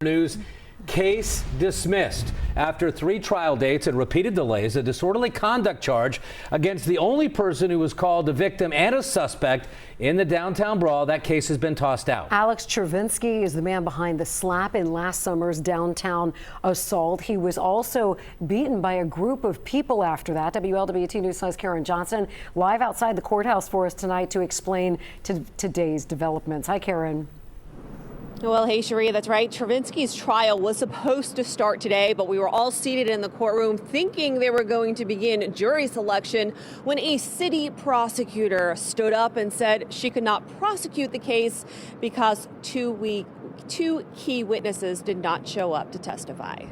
News. Case dismissed. After 3 trial dates and repeated delays, a disorderly conduct charge against the only person who was called a victim and a suspect in the downtown brawl. That case has been tossed out. Alex Chervinsky is the man behind the slap in last summer's downtown assault. He was also beaten by a group of people after that. WLWT News 5's Karen Johnson live outside the courthouse for us tonight to explain today's developments. Hi, Karen. Well, hey, Sharia, that's right. Chervinsky's trial was supposed to start today, but we were all seated in the courtroom thinking they were going to begin jury selection when a city prosecutor stood up and said she could not prosecute the case because two key witnesses did not show up to testify.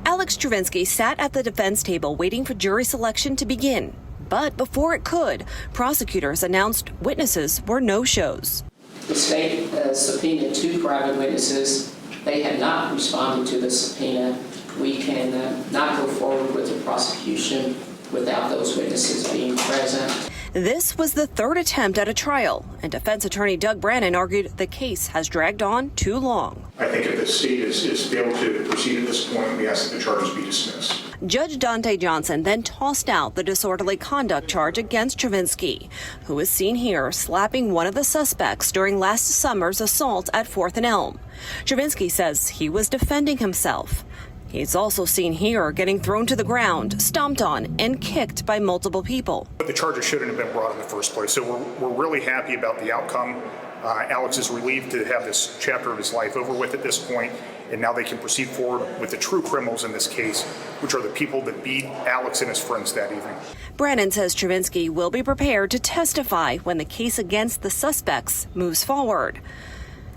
Alex Chervinsky sat at the defense table waiting for jury selection to begin. But before it could, prosecutors announced witnesses were no-shows. The state subpoenaed 2 private witnesses. They have not responded to the subpoena. We can not go forward with the prosecution without those witnesses being present. This was the 3rd attempt at a trial, and defense attorney Doug Brannon argued the case has dragged on too long. I think if the state has failed to proceed at this point, we ask that the charges be dismissed. Judge Dante Johnson then tossed out the disorderly conduct charge against Chervinsky, who was seen here slapping one of the suspects during last summer's assault at 4th and Elm. Chervinsky says he was defending himself. He's also seen here getting thrown to the ground, stomped on, and kicked by multiple people. But the charges shouldn't have been brought in the first place, so we're really happy about the outcome. Alex is relieved to have this chapter of his life over with at this point, and now they can proceed forward with the true criminals in this case, which are the people that beat Alex and his friends that evening. Brannon says Chervinsky will be prepared to testify when the case against the suspects moves forward.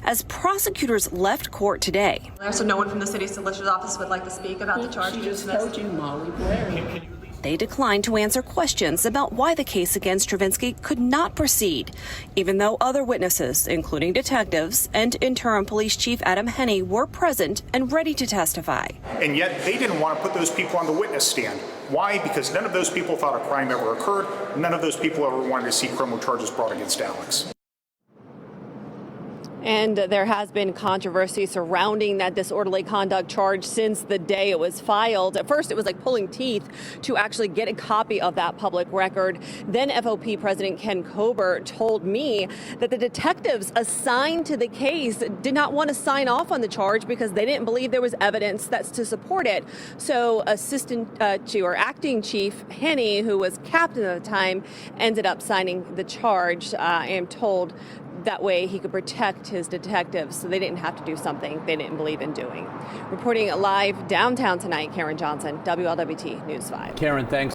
As prosecutors left court today. So no one from the city solicitor's office would like to speak about the charge? She just told you, Molly Blair. They declined to answer questions about why the case against Chervinsky could not proceed, even though other witnesses, including detectives and interim police chief Adam Henney, were present and ready to testify. And yet they didn't want to put those people on the witness stand. Why? Because none of those people thought a crime ever occurred. None of those people ever wanted to see criminal charges brought against Alex. And there has been controversy surrounding that disorderly conduct charge since the day it was filed. At first, it was like pulling teeth to actually get a copy of that public record. Then FOP President Ken Kober told me that the detectives assigned to the case did not want to sign off on the charge because they didn't believe there was evidence that's to support it. So Acting Chief Henney, who was captain at the time, ended up signing the charge. I am told that way he could protect his detectives so they didn't have to do something they didn't believe in doing. Reporting live downtown tonight, Karen Johnson, WLWT News 5. Karen, thanks.